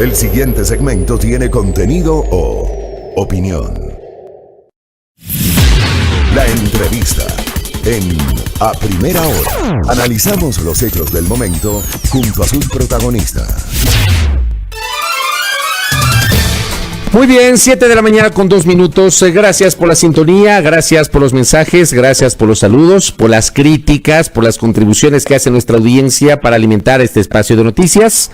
El siguiente segmento tiene contenido o opinión. La entrevista en A Primera Hora. Analizamos los hechos del momento junto a sus protagonistas. Muy bien, 7 de la mañana con 2 minutos. Gracias por la sintonía, gracias por los mensajes, gracias por los saludos, por las críticas, por las contribuciones que hace nuestra audiencia para alimentar este espacio de noticias.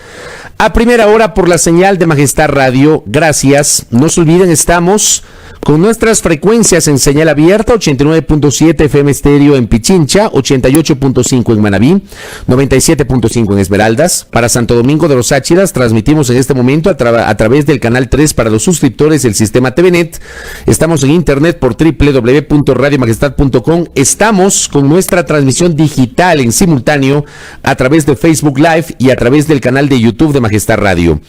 A Primera Hora por la señal de Majestad Radio, gracias. No se olviden, estamos con nuestras frecuencias en señal abierta, 89.7 FM estéreo en Pichincha, 88.5 en Manabí, 97.5 en Esmeraldas. Para Santo Domingo de los Áchilas transmitimos en este momento a través del canal 3 para los suscriptores del sistema TVNet. Estamos en internet por www.radiomajestad.com. Estamos con nuestra transmisión digital en simultáneo a través de Facebook Live y a través del canal de YouTube de Majestad Radio.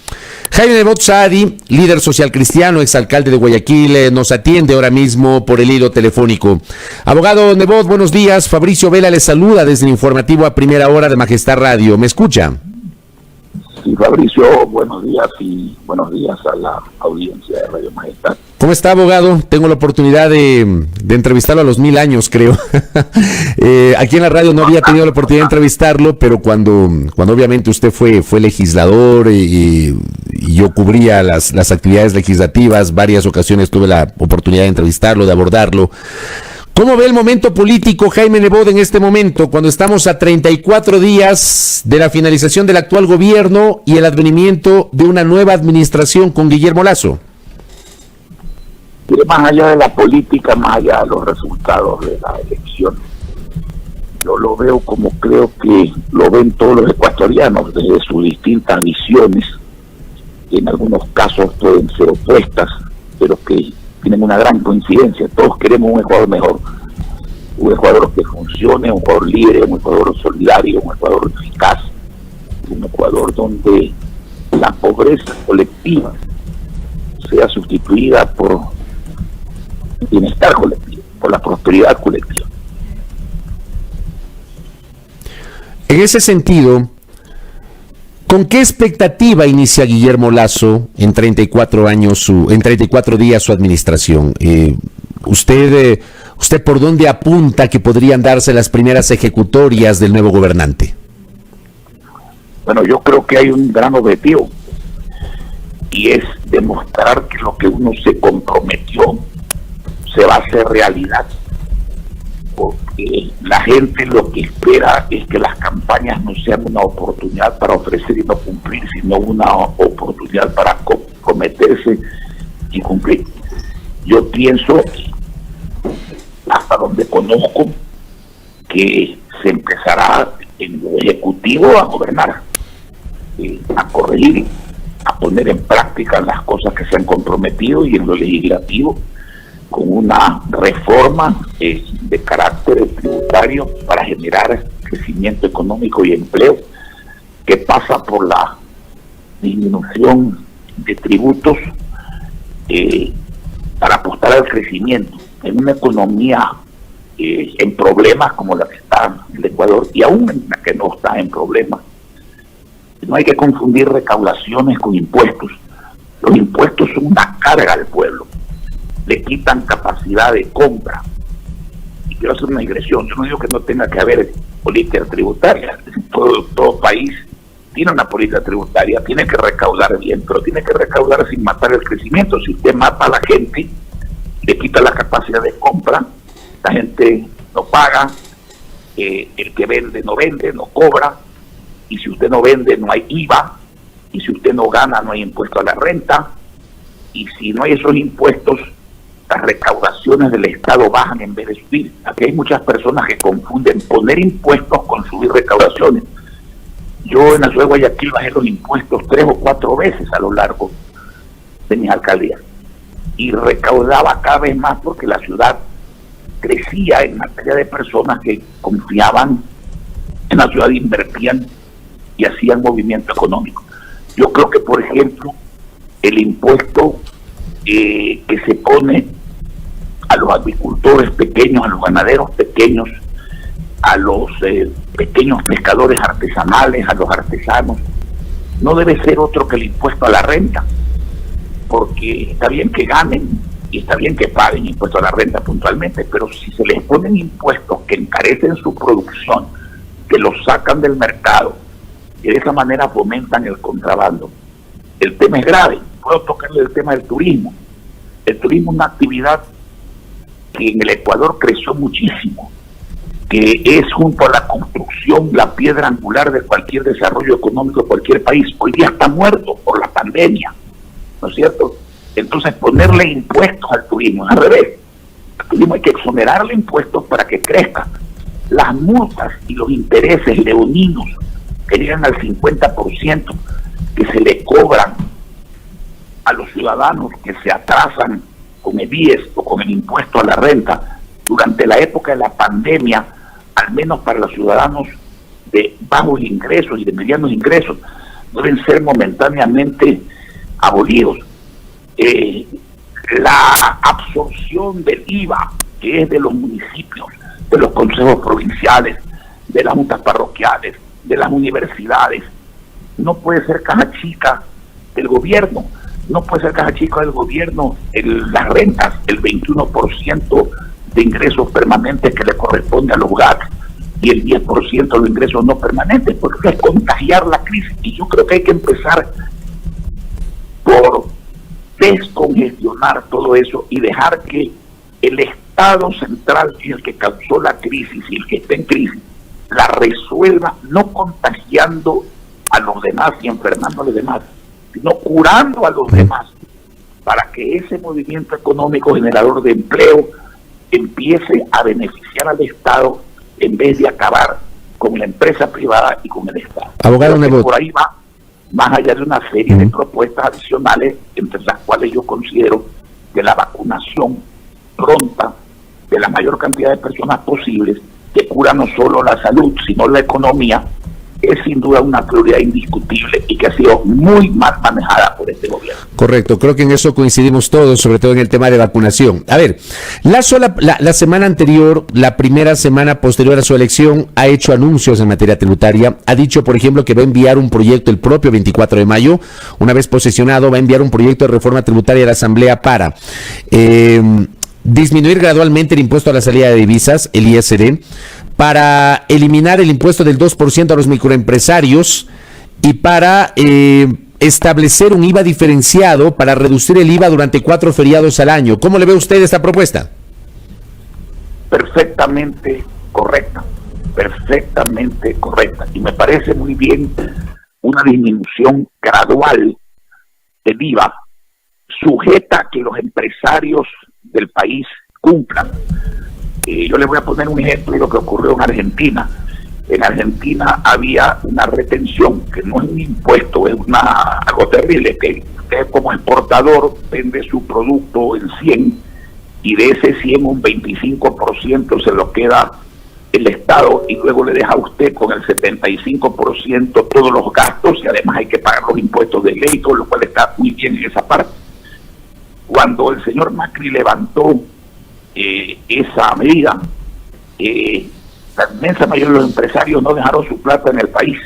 Jaime Nebot Saadi, líder social cristiano, exalcalde de Guayaquil, nos atiende ahora mismo por el hilo telefónico. Abogado Nebot, buenos días. Fabricio Vela le saluda desde el informativo A Primera Hora de Majestad Radio. ¿Me escucha? Sí, Fabricio, buenos días y buenos días a la audiencia de Radio Majestad. ¿Cómo está, abogado? Tengo la oportunidad de entrevistarlo a los 1000 años, creo. Aquí en la radio no había tenido la oportunidad de entrevistarlo, pero cuando obviamente usted fue legislador y yo cubría las actividades legislativas, varias ocasiones tuve la oportunidad de entrevistarlo, de abordarlo. ¿Cómo ve el momento político, Jaime Nebot, en este momento, cuando estamos a 34 días de la finalización del actual gobierno y el advenimiento de una nueva administración con Guillermo Lasso? Más allá de la política, más allá de los resultados de la elección, yo lo veo como creo que lo ven todos los ecuatorianos desde sus distintas visiones, que en algunos casos pueden ser opuestas, pero que tienen una gran coincidencia. Todos queremos un Ecuador mejor, un Ecuador que funcione, un Ecuador libre, un Ecuador solidario, un Ecuador eficaz, un Ecuador donde la pobreza colectiva sea sustituida por bienestar colectivo, por la prosperidad colectiva. En ese sentido, ¿con qué expectativa inicia Guillermo Lasso en 34 días su administración? ¿Usted por dónde apunta que podrían darse las primeras ejecutorias del nuevo gobernante? Bueno, yo creo que hay un gran objetivo y es demostrar que lo que uno se comprometió se va a hacer realidad, porque la gente lo que espera es que las campañas no sean una oportunidad para ofrecer y no cumplir, sino una oportunidad para comprometerse y cumplir. Yo pienso, hasta donde conozco, que se empezará en lo ejecutivo a gobernar, a corregir, a poner en práctica las cosas que se han comprometido, y en lo legislativo con una reforma de carácter tributario para generar crecimiento económico y empleo, que pasa por la disminución de tributos para apostar al crecimiento en una economía en problemas como la que está el Ecuador, y aún en la que no está en problemas. No hay que confundir recaudaciones con impuestos. Los impuestos son una carga al pueblo, le quitan capacidad de compra. Y quiero hacer una digresión, yo no digo que no tenga que haber política tributaria. Todo país tiene una política tributaria, tiene que recaudar bien, pero tiene que recaudar sin matar el crecimiento. Si usted mata a la gente, le quita la capacidad de compra, la gente no paga, el que vende, no cobra, y si usted no vende no hay IVA, y si usted no gana no hay impuesto a la renta, y si no hay esos impuestos, las recaudaciones del Estado bajan en vez de subir. Aquí hay muchas personas que confunden poner impuestos con subir recaudaciones. Yo en la ciudad de Guayaquil bajé los impuestos 3 o 4 veces a lo largo de mis alcaldías, y recaudaba cada vez más porque la ciudad crecía en materia de personas que confiaban en la ciudad, invertían y hacían movimiento económico. Yo creo que, por ejemplo, el impuesto que se pone a los agricultores pequeños, a los ganaderos pequeños, a los pequeños pescadores artesanales, a los artesanos, no debe ser otro que el impuesto a la renta, porque está bien que ganen y está bien que paguen impuesto a la renta puntualmente, pero si se les ponen impuestos que encarecen su producción, que los sacan del mercado, y de esa manera fomentan el contrabando, el tema es grave. Puedo tocarle el tema del turismo. El turismo es una actividad que en el Ecuador creció muchísimo, que es junto a la construcción la piedra angular de cualquier desarrollo económico de cualquier país. Hoy día está muerto por la pandemia, ¿no es cierto? Entonces ponerle impuestos al turismo es al revés. Al turismo hay que exonerarle impuestos para que crezca. Las multas y los intereses leoninos que llegan al 50% que se le cobran a los ciudadanos que se atrasan con el IES o con el impuesto a la renta durante la época de la pandemia, al menos para los ciudadanos de bajos ingresos y de medianos ingresos, deben ser momentáneamente abolidos. La absorción del IVA, que es de los municipios, de los consejos provinciales, de las juntas parroquiales, de las universidades, no puede ser caja chica del gobierno. No puede ser caja chica del gobierno las rentas, el 21% de ingresos permanentes que le corresponde a los GAC y el 10% de los ingresos no permanentes, porque es contagiar la crisis. Y yo creo que hay que empezar por descongestionar todo eso y dejar que el Estado central, que es el que causó la crisis y el que está en crisis, la resuelva, no contagiando a los demás y enfermando a los demás, sino curando a los demás, para que ese movimiento económico generador de empleo empiece a beneficiar al Estado en vez de acabar con la empresa privada y con el Estado. Abogado Nebot, por ahí va, más allá de una serie de propuestas adicionales, entre las cuales yo considero que la vacunación pronta de la mayor cantidad de personas posibles, que cura no solo la salud, sino la economía, es sin duda una prioridad indiscutible y que ha sido muy mal manejada por este gobierno. Correcto, creo que en eso coincidimos todos, sobre todo en el tema de vacunación. A ver, la semana anterior, la primera semana posterior a su elección, ha hecho anuncios en materia tributaria. Ha dicho, por ejemplo, que va a enviar un proyecto el propio 24 de mayo, una vez posesionado, va a enviar un proyecto de reforma tributaria a la Asamblea para disminuir gradualmente el impuesto a la salida de divisas, el ISD, para eliminar el impuesto del 2% a los microempresarios y para establecer un IVA diferenciado para reducir el IVA durante 4 feriados al año. ¿Cómo le ve usted esta propuesta? Perfectamente correcta. Y me parece muy bien una disminución gradual del IVA, sujeta a que los empresarios del país cumplan. Yo les voy a poner un ejemplo de lo que ocurrió en Argentina. En Argentina había una retención, que no es un impuesto, es algo terrible, que usted como exportador vende su producto en 100 y de ese 100 un 25% se lo queda el Estado y luego le deja a usted con el 75% todos los gastos y además hay que pagar los impuestos de ley, todo lo cual está muy bien en esa parte. Cuando el señor Macri levantó esa medida, la inmensa mayoría de los empresarios no dejaron su plata en el país.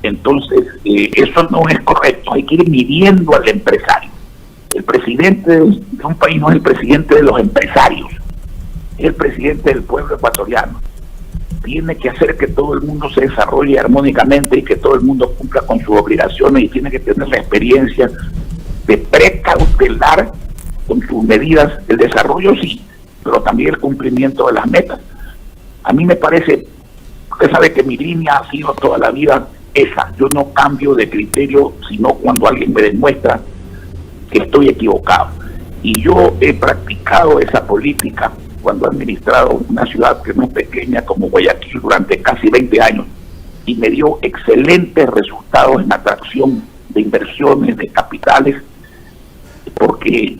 Entonces, eso no es correcto. Hay que ir midiendo al empresario. El presidente de un país no es el presidente de los empresarios, es el presidente del pueblo ecuatoriano. Tiene que hacer que todo el mundo se desarrolle armónicamente y que todo el mundo cumpla con sus obligaciones y tiene que tener la experiencia de precautelar con sus medidas el desarrollo, sí, pero también el cumplimiento de las metas. A mí me parece, usted sabe que mi línea ha sido toda la vida esa. Yo no cambio de criterio, sino cuando alguien me demuestra que estoy equivocado. Y yo he practicado esa política cuando he administrado una ciudad que no es pequeña como Guayaquil durante casi 20 años y me dio excelentes resultados en atracción de inversiones, de capitales, porque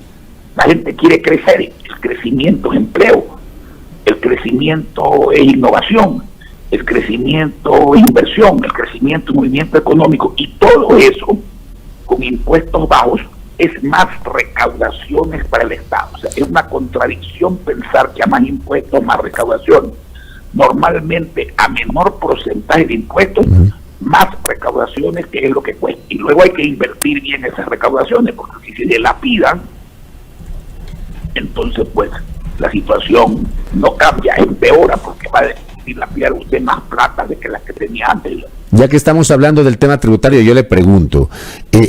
la gente quiere crecer. El crecimiento es empleo, el crecimiento es innovación, el crecimiento es inversión, el crecimiento es movimiento económico, y todo eso con impuestos bajos es más recaudaciones para el Estado. O sea, es una contradicción pensar que a más impuestos, más recaudación. Normalmente, a menor porcentaje de impuestos, más recaudaciones, que es lo que cuesta. Y luego hay que invertir bien esas recaudaciones, porque si se dilapidan, entonces pues la situación no cambia, empeora, porque va a dilapidar usted más plata de que la que tenía antes. Ya que estamos hablando del tema tributario, yo le pregunto,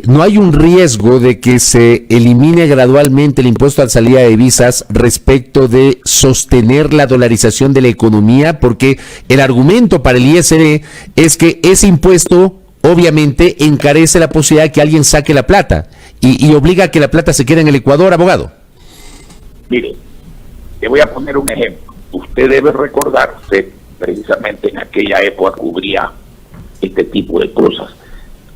¿no hay un riesgo de que se elimine gradualmente el impuesto a la salida de divisas respecto de sostener la dolarización de la economía? Porque el argumento para el ISR es que ese impuesto obviamente encarece la posibilidad de que alguien saque la plata y obliga a que la plata se quede en el Ecuador, abogado. Mire, le voy a poner un ejemplo. Usted debe recordar, usted precisamente en aquella época cubría este tipo de cosas.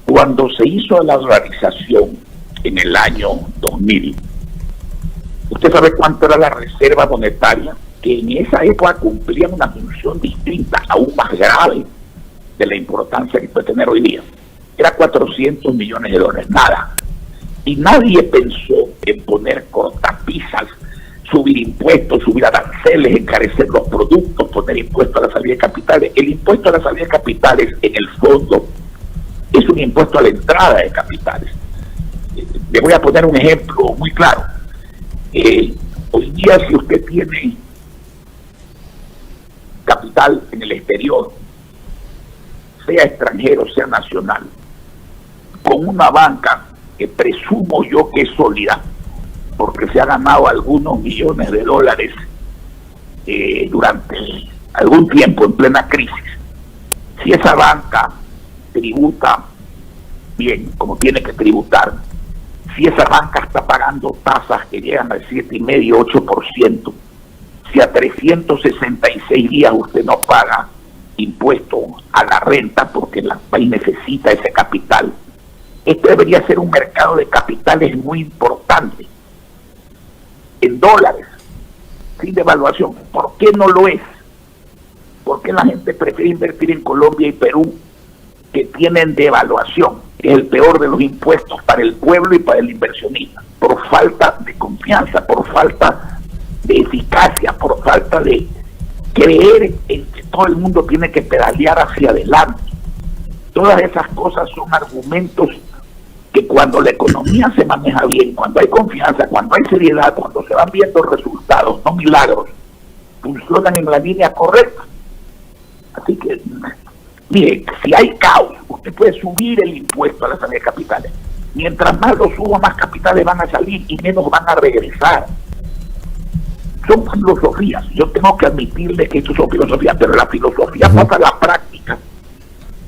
Cuando se hizo la dolarización en el año 2000, ¿usted sabe cuánto era la reserva monetaria? Que en esa época cumplía una función distinta, aún más grave de la importancia que puede tener hoy día. Era 400 millones de dólares, nada. Y nadie pensó en poner cortapisas, subir impuestos, subir aranceles, encarecer los productos, poner impuestos a la salida de capitales. El impuesto a la salida de capitales, en el fondo, es un impuesto a la entrada de capitales. Le voy a poner un ejemplo muy claro. Hoy día, si usted tiene capital en el exterior, sea extranjero, sea nacional, con una banca que presumo yo que es sólida, porque se ha ganado algunos millones de dólares durante algún tiempo en plena crisis. Si esa banca tributa bien, como tiene que tributar, si esa banca está pagando tasas que llegan al 7,5-8%, si a 366 días usted no paga impuesto a la renta porque el país necesita ese capital, este debería ser un mercado de capitales muy importante, en dólares, sin devaluación. ¿Por qué no lo es? ¿Por qué la gente prefiere invertir en Colombia y Perú, que tienen devaluación? Es el peor de los impuestos para el pueblo y para el inversionista, por falta de confianza, por falta de eficacia, por falta de creer en que todo el mundo tiene que pedalear hacia adelante. Todas esas cosas son argumentos que cuando la economía se maneja bien, cuando hay confianza, cuando hay seriedad, cuando se van viendo resultados, no milagros, funcionan en la línea correcta. Así que, mire, si hay caos, usted puede subir el impuesto a la salida de capitales. Mientras más lo suba, más capitales van a salir y menos van a regresar. Son filosofías. Yo tengo que admitirle que esto son filosofías, pero la filosofía pasa a la práctica.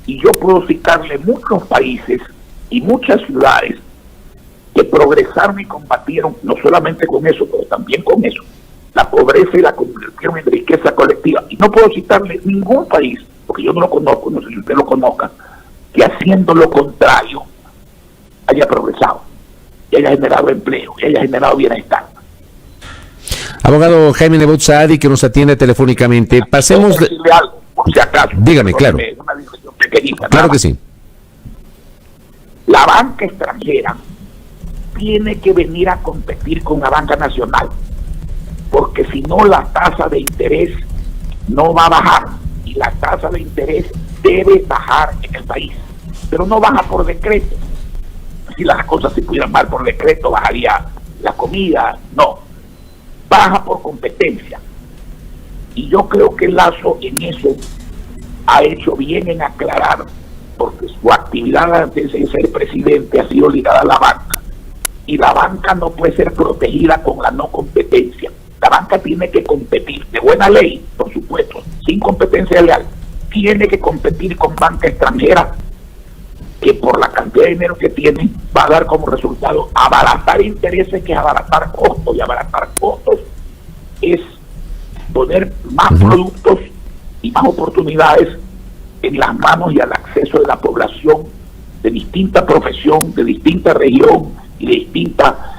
Y yo puedo citarle muchos países y muchas ciudades que progresaron y combatieron no solamente con eso, pero también con eso, la pobreza, y la convirtieron en riqueza colectiva. Y no puedo citarle ningún país, porque yo no lo conozco, no sé si usted lo conozca, que haciendo lo contrario haya progresado, y haya generado empleo, y haya generado bienestar. Abogado Jaime Nebot Saadi, que nos atiende telefónicamente, pasemos... ¿Puedo decirle algo, por si acaso? Dígame, claro. Una discusión pequeñita. Claro que sí. La banca extranjera tiene que venir a competir con la banca nacional, porque si no, la tasa de interés no va a bajar, y la tasa de interés debe bajar en el país, pero no baja por decreto. Si las cosas se pudieran bajar por decreto, bajaría la comida. No, baja por competencia. Y yo creo que Lasso en eso ha hecho bien en aclarar, porque su actividad antes de ser presidente ha sido ligada a la banca, y la banca no puede ser protegida con la no competencia. La banca tiene que competir, de buena ley, por supuesto, sin competencia leal, tiene que competir con banca extranjera, que por la cantidad de dinero que tiene va a dar como resultado abaratar intereses, que es abaratar costos, y abaratar costos es poner más productos y más oportunidades en las manos y al acceso de la población de distinta profesión, de distinta región y de distinta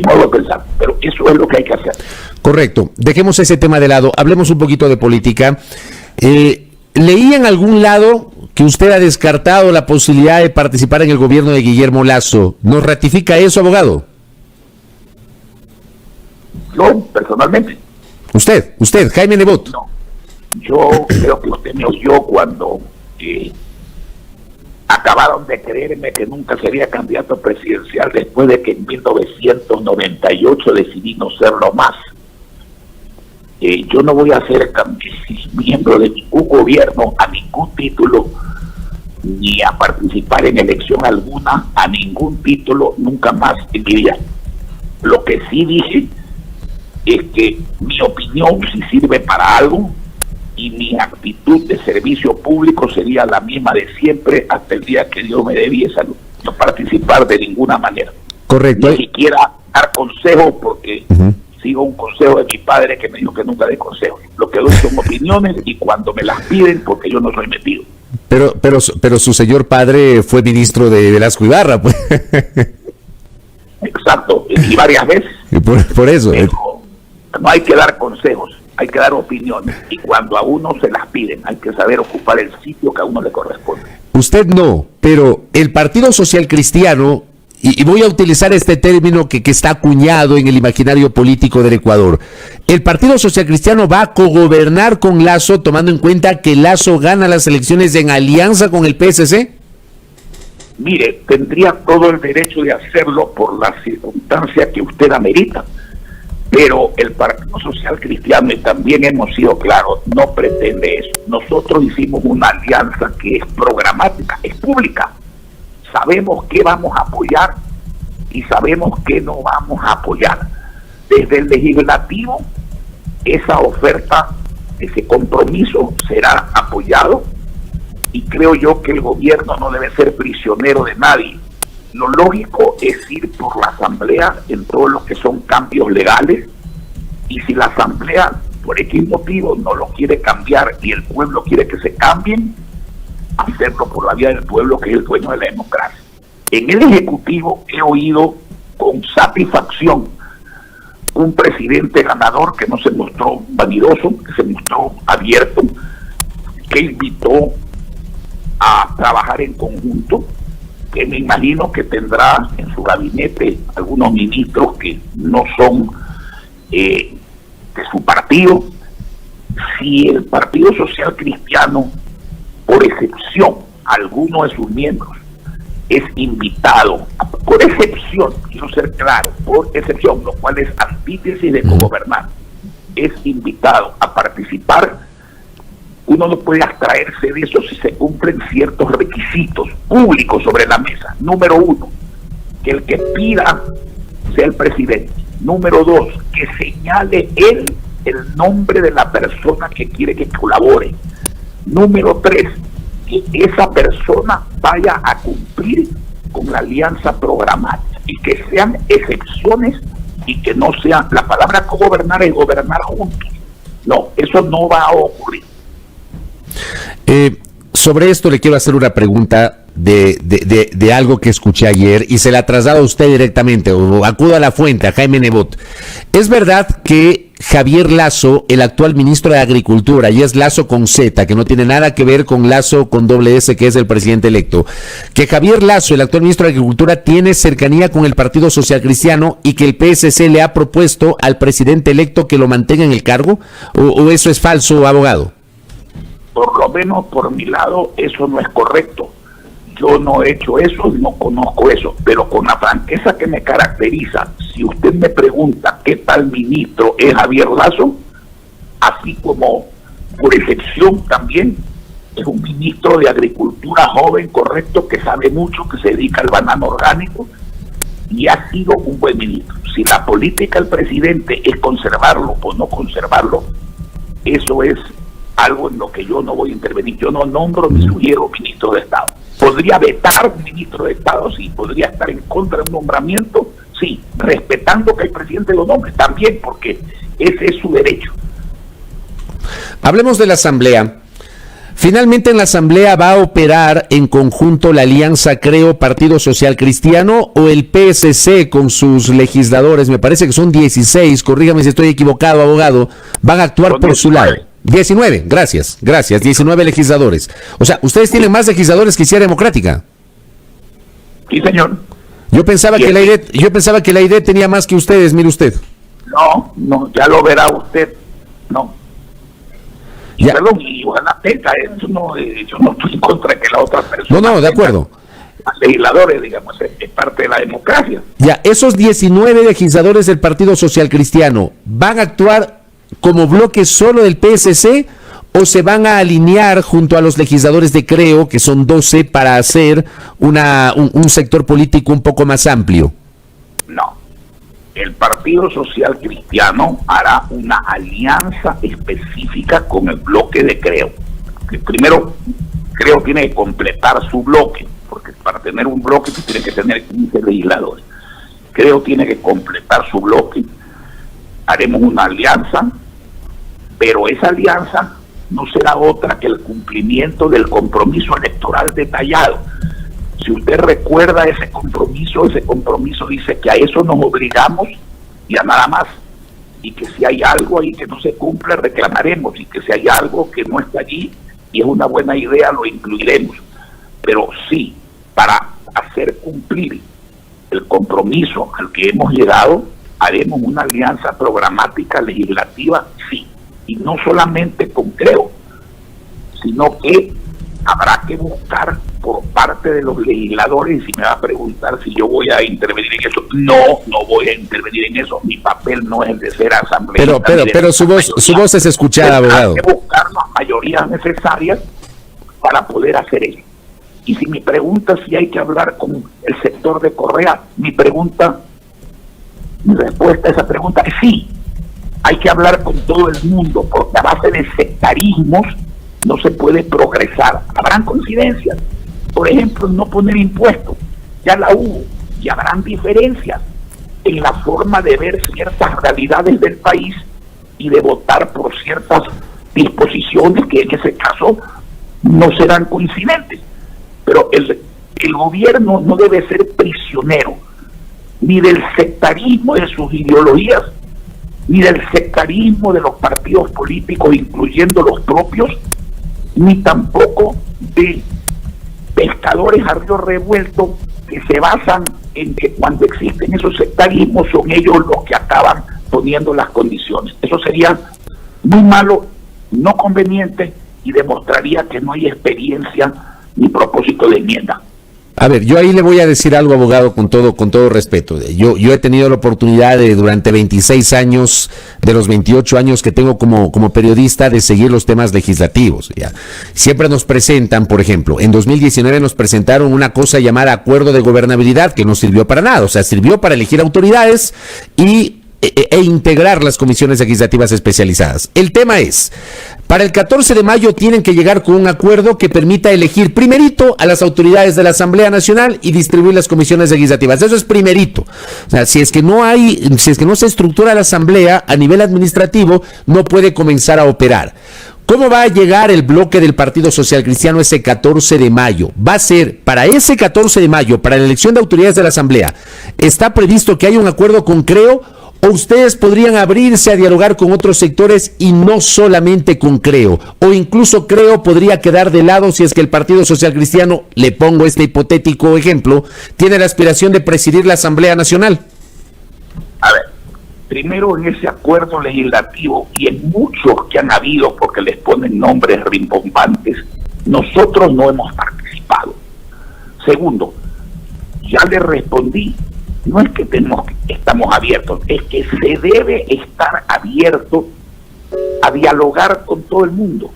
modo de pensar. Pero eso es lo que hay que hacer. Correcto. Dejemos ese tema de lado. Hablemos un poquito de política. Leí en algún lado que usted ha descartado la posibilidad de participar en el gobierno de Guillermo Lasso. ¿Nos ratifica eso, abogado? Yo, personalmente. Usted, Jaime Nebot. No. Yo creo que usted me oyó cuando acabaron de creerme que nunca sería candidato presidencial después de que en 1998 decidí no serlo más. Yo no voy a ser miembro de ningún gobierno a ningún título, ni a participar en elección alguna a ningún título nunca más en mi vida. Lo que sí dije es que mi opinión, si sirve para algo, y mi actitud de servicio público sería la misma de siempre hasta el día que Dios me dé vida y salud. No participar de ninguna manera. Correcto. Ni siquiera dar consejos, porque sigo un consejo de mi padre que me dijo que nunca dé consejos. Lo que doy son opiniones y cuando me las piden, porque yo no soy metido. Pero su señor padre fue ministro de Velasco Ibarra, pues. Exacto, y varias veces. Por eso. Pero no hay que dar consejos, hay que dar opiniones. Y cuando a uno se las piden, hay que saber ocupar el sitio que a uno le corresponde. Usted no, pero el Partido Social Cristiano, y voy a utilizar este término que está acuñado en el imaginario político del Ecuador, ¿el Partido Social Cristiano va a cogobernar con Lasso, tomando en cuenta que Lasso gana las elecciones en alianza con el PSC? Mire, tendría todo el derecho de hacerlo por la circunstancia que usted amerita, pero el Partido Social Cristiano, y también hemos sido claros, no pretende eso. Nosotros hicimos una alianza que es programática, es pública. Sabemos qué vamos a apoyar y sabemos qué no vamos a apoyar. Desde el legislativo, esa oferta, ese compromiso será apoyado, y creo yo que el gobierno no debe ser prisionero de nadie. Lo lógico es ir por la asamblea en todo lo que son cambios legales, y si la asamblea por X motivo no lo quiere cambiar y el pueblo quiere que se cambien, hacerlo por la vía del pueblo, que es el dueño de la democracia. En el Ejecutivo he oído con satisfacción un presidente ganador que no se mostró vanidoso, que se mostró abierto, que invitó a trabajar en conjunto, que me imagino que tendrá en su gabinete algunos ministros que no son de su partido. Si el Partido Social Cristiano, por excepción, alguno de sus miembros es invitado, por excepción, quiero ser claro, por excepción, lo cual es antítesis de cogobernar, es invitado a participar, uno no puede abstraerse de eso si se cumplen ciertos requisitos públicos sobre la mesa. Número uno, que el que pida sea el presidente. Número dos, que señale él el nombre de la persona que quiere que colabore. Número tres, que esa persona vaya a cumplir con la alianza programática y que sean excepciones y que no sean, la palabra cogobernar es gobernar juntos. No, eso no va a ocurrir. Sobre esto le quiero hacer una pregunta de algo que escuché ayer y se la traslado a usted directamente, o acudo a la fuente, a Jaime Nebot. ¿Es verdad que Javier Lasso, el actual ministro de Agricultura, y es Lasso con Z, que no tiene nada que ver con Lasso con doble S, que es el presidente electo, que Javier Lasso, el actual ministro de Agricultura, tiene cercanía con el Partido Social Cristiano y que el PSC le ha propuesto al presidente electo que lo mantenga en el cargo? ¿O eso es falso, abogado? Por lo menos por mi lado eso no es correcto. Yo no he hecho eso, no conozco eso, pero con la franqueza que me caracteriza, si usted me pregunta qué tal ministro es Javier Lasso, así como por excepción también es un ministro de Agricultura joven, correcto, que sabe mucho, que se dedica al banano orgánico y ha sido un buen ministro. Si la política del presidente es conservarlo o no conservarlo, eso es algo en lo que yo no voy a intervenir. Yo no nombro ni sugiero ministro de Estado. ¿Podría vetar un ministro de Estado? Sí. ¿Podría estar en contra de un nombramiento? Sí. Respetando que el presidente lo nombre también, porque ese es su derecho. Hablemos de la Asamblea. Finalmente en la Asamblea va a operar en conjunto la alianza Creo Partido Social Cristiano o el PSC con sus legisladores, me parece que son 16, corrígame si estoy equivocado, abogado, van a actuar por 19. Su lado. 19, gracias, 19 legisladores. O sea, ustedes tienen más legisladores que Izquierda Democrática. Sí, señor. Yo pensaba que la ID tenía más que ustedes, mire usted. No, ya lo verá usted. No. Y perdón, y ojalá tenga eso, yo no estoy en contra de que la otra persona. No, de acuerdo. legisladores, digamos, es parte de la democracia. Ya, esos 19 legisladores del Partido Social Cristiano, ¿van a actuar como bloque solo del PSC o se van a alinear junto a los legisladores de Creo, que son 12, para hacer un sector político un poco más amplio? No. El Partido Social Cristiano hará una alianza específica con el bloque de Creo. Que primero, Creo tiene que completar su bloque, porque para tener un bloque tiene que tener 15 legisladores. Creo tiene que completar su bloque. Haremos una alianza, pero esa alianza no será otra que el cumplimiento del compromiso electoral detallado. Si usted recuerda ese compromiso dice que a eso nos obligamos y a nada más, y que si hay algo ahí que no se cumple, reclamaremos, y que si hay algo que no está allí y es una buena idea, lo incluiremos. Pero sí, para hacer cumplir el compromiso al que hemos llegado, haremos una alianza programática legislativa, sí, y no solamente con Creo, sino que habrá que buscar por parte de los legisladores. Y si me va a preguntar si yo voy a intervenir en eso, no voy a intervenir en eso. Mi papel no es el de ser asambleísta. Pero su voz es escuchada, abogado. Hay que buscar las mayorías necesarias para poder hacer eso. Y si me pregunta si hay que hablar con el sector de Correa, mi respuesta a esa pregunta es sí. Hay que hablar con todo el mundo, porque a base de sectarismos no se puede progresar. Habrán coincidencias, por ejemplo, en no poner impuestos, ya la hubo, y habrán diferencias en la forma de ver ciertas realidades del país y de votar por ciertas disposiciones que en ese caso no serán coincidentes. Pero el gobierno no debe ser prisionero ni del sectarismo de sus ideologías, ni del sectarismo de los partidos políticos, incluyendo los propios, ni tampoco de pescadores a río revuelto que se basan en que cuando existen esos sectarismos son ellos los que acaban poniendo las condiciones. Eso sería muy malo, no conveniente, y demostraría que no hay experiencia ni propósito de enmienda. A ver, yo ahí le voy a decir algo, abogado, con todo respeto. Yo he tenido la oportunidad durante 26 años, de los 28 años que tengo como periodista, de seguir los temas legislativos. ¿Ya? Siempre nos presentan, por ejemplo, en 2019 nos presentaron una cosa llamada Acuerdo de Gobernabilidad, que no sirvió para nada. O sea, sirvió para elegir autoridades e integrar las comisiones legislativas especializadas. El tema es, para el 14 de mayo tienen que llegar con un acuerdo que permita elegir primerito a las autoridades de la Asamblea Nacional y distribuir las comisiones legislativas. Eso es primerito. O sea, si es que no se estructura la Asamblea a nivel administrativo, no puede comenzar a operar. ¿Cómo va a llegar el bloque del Partido Social Cristiano ese 14 de mayo? Va a ser, para ese 14 de mayo, para la elección de autoridades de la Asamblea, ¿está previsto que haya un acuerdo con Creo? ¿O ustedes podrían abrirse a dialogar con otros sectores y no solamente con Creo? O incluso Creo podría quedar de lado si es que el Partido Social Cristiano, le pongo este hipotético ejemplo, tiene la aspiración de presidir la Asamblea Nacional. A ver, primero en ese acuerdo legislativo y en muchos que han habido, porque les ponen nombres rimbombantes, nosotros no hemos participado. Segundo, ya le respondí, no es que estamos abiertos, es que se debe estar abierto a dialogar con todo el mundo.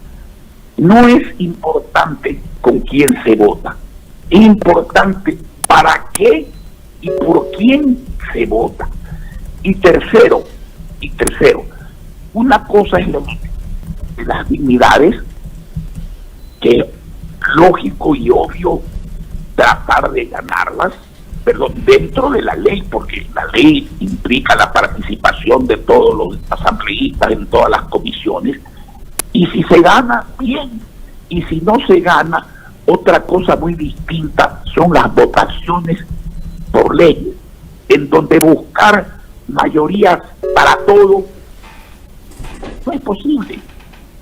No es importante con quién se vota, es importante para qué y por quién se vota. Y tercero, una cosa es las dignidades, que es lógico y obvio tratar de ganarlas, dentro de la ley, porque la ley implica la participación de todos los asambleístas en todas las comisiones, y si se gana, bien, y si no se gana, otra cosa muy distinta son las votaciones por ley, en donde buscar mayorías para todo no es posible,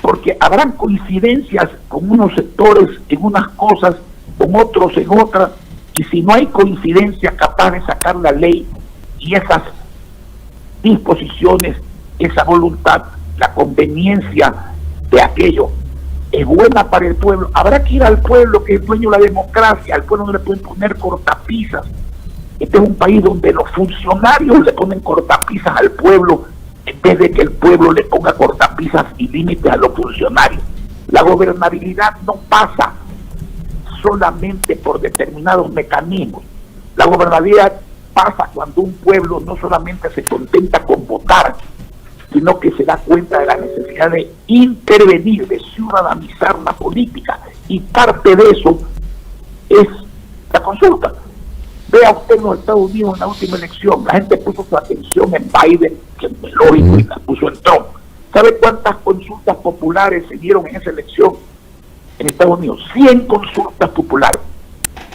porque habrán coincidencias con unos sectores en unas cosas, con otros en otras, y si no hay coincidencia capaz de sacar la ley y esas disposiciones, esa voluntad, la conveniencia de aquello es buena para el pueblo. Habrá que ir al pueblo, que es dueño de la democracia. Al pueblo no le pueden poner cortapisas. Este es un país donde los funcionarios le ponen cortapisas al pueblo en vez de que el pueblo le ponga cortapisas y límites a los funcionarios. La gobernabilidad no pasa solamente por determinados mecanismos. La gobernabilidad pasa cuando un pueblo no solamente se contenta con votar, sino que se da cuenta de la necesidad de intervenir, de ciudadanizar la política, y parte de eso es la consulta. Vea usted en los Estados Unidos en la última elección, la gente puso su atención en Biden, que es lógico, y la puso en Trump. ¿Sabe cuántas consultas populares se dieron en esa elección en Estados Unidos? 100 consultas populares.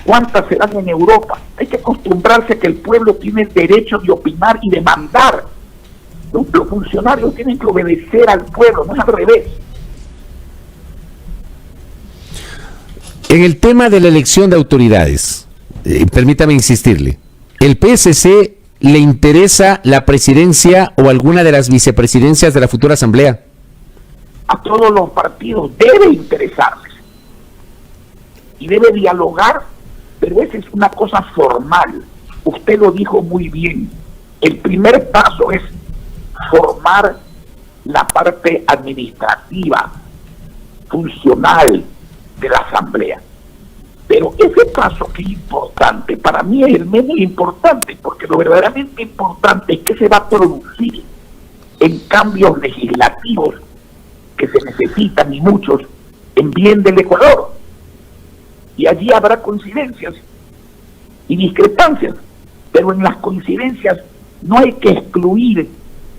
¿Cuántas serán en Europa? Hay que acostumbrarse a que el pueblo tiene el derecho de opinar y de mandar. Los funcionarios tienen que obedecer al pueblo, no es al revés. En el tema de la elección de autoridades, permítame insistirle, ¿el PSC le interesa la presidencia o alguna de las vicepresidencias de la futura asamblea? A todos los partidos debe interesarles y debe dialogar, pero esa es una cosa formal. Usted lo dijo muy bien. El primer paso es formar la parte administrativa, funcional de la asamblea. Pero ese paso que es importante, para mí es el menos importante, porque lo verdaderamente importante es que se va a producir en cambios legislativos que se necesitan, y muchos, en bien del Ecuador. Y allí habrá coincidencias y discrepancias, pero en las coincidencias no hay que excluir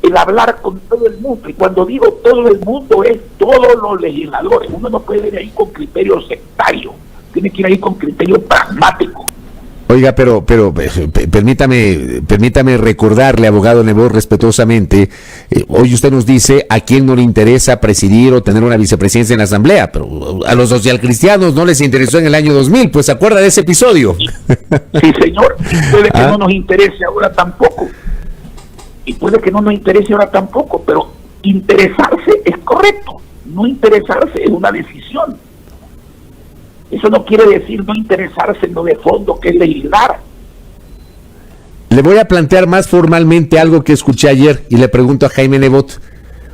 el hablar con todo el mundo. Y cuando digo todo el mundo, es todos los legisladores. Uno no puede ir ahí con criterio sectario, tiene que ir ahí con criterio pragmático. Oiga, pero permítame recordarle, abogado Nebot, respetuosamente, hoy usted nos dice a quién no le interesa presidir o tener una vicepresidencia en la asamblea, pero a los socialcristianos no les interesó en el año 2000, pues se acuerda de ese episodio. Sí, señor, puede que no nos interese ahora tampoco, y puede que no nos interese ahora tampoco, pero interesarse es correcto, no interesarse es una decisión. Eso no quiere decir no interesarse en lo de fondo, que es legislar. Le voy a plantear más formalmente algo que escuché ayer y le pregunto a Jaime Nebot.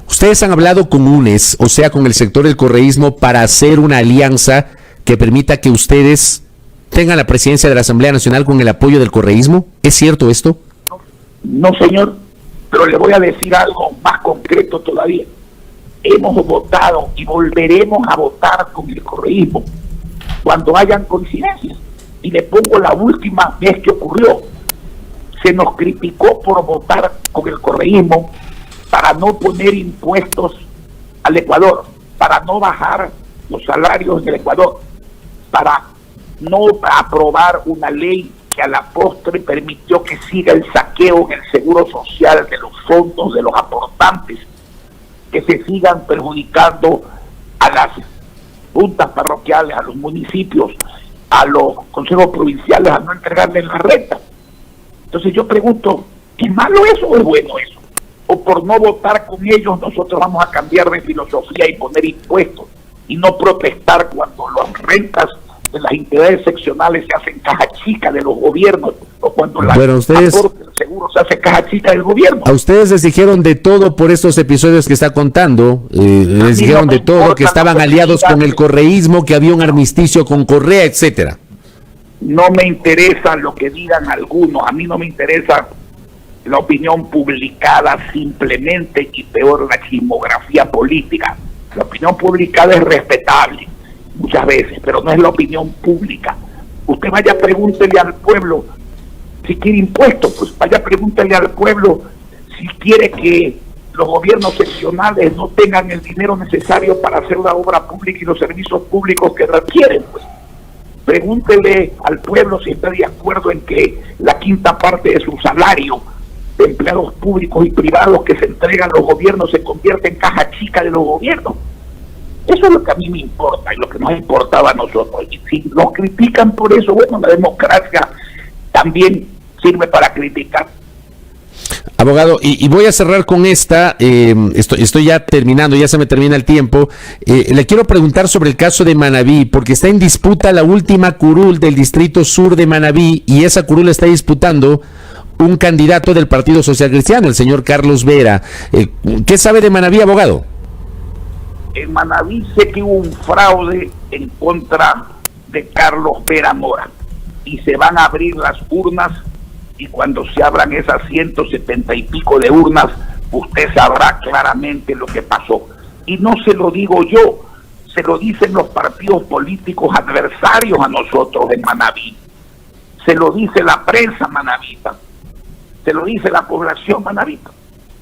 ¿Ustedes han hablado con UNES, o sea, con el sector del correísmo, para hacer una alianza que permita que ustedes tengan la presidencia de la Asamblea Nacional con el apoyo del correísmo? ¿Es cierto esto? No, señor, pero le voy a decir algo más concreto todavía. Hemos votado y volveremos a votar con el correísmo cuando hayan coincidencias. Y le pongo la última vez que ocurrió. Se nos criticó por votar con el correísmo para no poner impuestos al Ecuador, para no bajar los salarios en el Ecuador, para no aprobar una ley que a la postre permitió que siga el saqueo en el seguro social de los fondos de los aportantes, que se sigan perjudicando a las juntas parroquiales, a los municipios, a los consejos provinciales, a no entregarles la renta. Entonces yo pregunto, ¿es malo eso o es bueno eso? ¿O por no votar con ellos nosotros vamos a cambiar de filosofía y poner impuestos y no protestar cuando las rentas de las entidades seccionales se hacen caja chica de los gobiernos, o cuando las aportes del seguro se hace caja chica del gobierno? A ustedes les dijeron de todo por estos episodios que está contando, les dijeron de todo, que estaban aliados con el correísmo, que había un armisticio con Correa, etcétera. No me interesa lo que digan algunos, a mí no me interesa la opinión publicada simplemente, y peor la chismografía política. La opinión publicada es respetable muchas veces, pero no es la opinión pública. Usted vaya, pregúntele al pueblo si quiere impuestos, pues vaya, pregúntele al pueblo si quiere que los gobiernos seccionales no tengan el dinero necesario para hacer la obra pública y los servicios públicos que requieren, pues. Pregúntele al pueblo si está de acuerdo en que la quinta parte de su salario de empleados públicos y privados que se entregan a los gobiernos se convierte en caja chica de los gobiernos. Eso es lo que a mí me importa y lo que nos importaba a nosotros. Y si nos critican por eso, bueno, la democracia también sirve para criticar. Abogado, y voy a cerrar con esta, estoy ya terminando, ya se me termina el tiempo. Le quiero preguntar sobre el caso de Manabí, porque está en disputa la última curul del Distrito Sur de Manabí, y esa curul está disputando un candidato del Partido Social Cristiano, el señor Carlos Vera. ¿Qué sabe de Manabí, abogado? En Manabí sé que hubo un fraude en contra de Carlos Vera Mora, y se van a abrir las urnas, y cuando se abran esas 170 y pico de urnas, usted sabrá claramente lo que pasó. Y no se lo digo yo, se lo dicen los partidos políticos adversarios a nosotros en Manabí, se lo dice la prensa manabita, se lo dice la población manabita.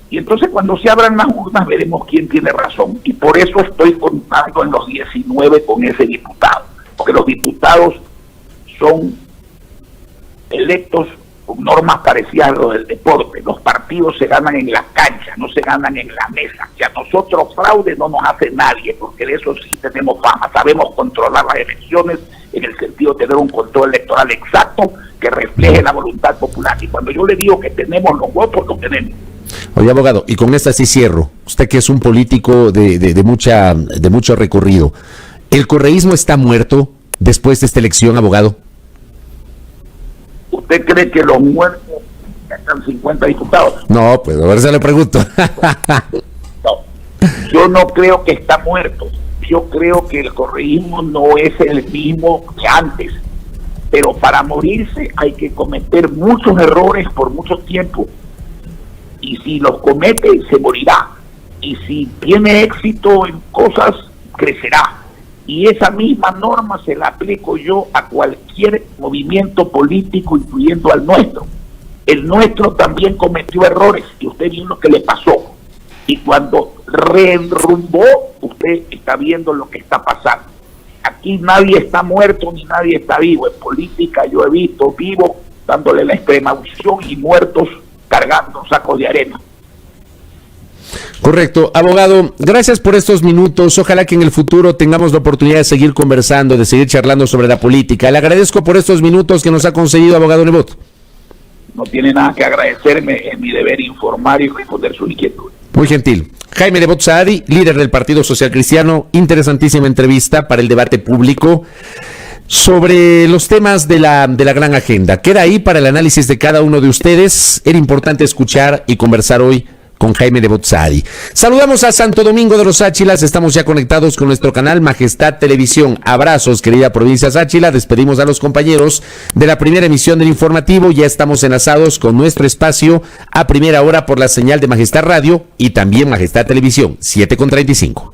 Y entonces cuando se abran las urnas veremos quién tiene razón, y por eso estoy contando en los 19 con ese diputado, porque los diputados son electos con normas parecidas a lo del deporte. Los partidos se ganan en la cancha, no se ganan en la mesa. Y a nosotros fraude no nos hace nadie, porque de eso sí tenemos fama. Sabemos controlar las elecciones en el sentido de tener un control electoral exacto que refleje la voluntad popular. Y cuando yo le digo que tenemos los votos, los tenemos. Oye, abogado, y con esta sí cierro. Usted que es un político de mucho recorrido. ¿El correísmo está muerto después de esta elección, abogado? ¿Usted cree que los muertos sacan 50 diputados? No, pues a ver si le pregunto. No, yo no creo que está muerto. Yo creo que el correísmo no es el mismo que antes. Pero para morirse hay que cometer muchos errores por mucho tiempo. Y si los comete, se morirá. Y si tiene éxito en cosas, crecerá. Y esa misma norma se la aplico yo a cualquier movimiento político, incluyendo al nuestro. El nuestro también cometió errores, y usted vio lo que le pasó. Y cuando reenrumbó, usted está viendo lo que está pasando. Aquí nadie está muerto ni nadie está vivo. En política yo he visto vivos dándole la extrema unción y muertos cargando sacos de arena. Correcto. Abogado, gracias por estos minutos. Ojalá que en el futuro tengamos la oportunidad de seguir conversando, de seguir charlando sobre la política. Le agradezco por estos minutos que nos ha concedido, abogado Nebot. No tiene nada que agradecerme, es mi deber informar y responder su inquietud. Muy gentil. Jaime Nebot Saadi, líder del Partido Social Cristiano, interesantísima entrevista para el debate público sobre los temas de la gran agenda. Queda ahí para el análisis de cada uno de ustedes. Era importante escuchar y conversar hoy con Jaime Nebot Saadi. Saludamos a Santo Domingo de los Áchilas, estamos ya conectados con nuestro canal Majestad Televisión. Abrazos, querida provincia Sáchila, despedimos a los compañeros de la primera emisión del informativo, ya estamos enlazados con nuestro espacio a primera hora por la señal de Majestad Radio y también Majestad Televisión, 7:35.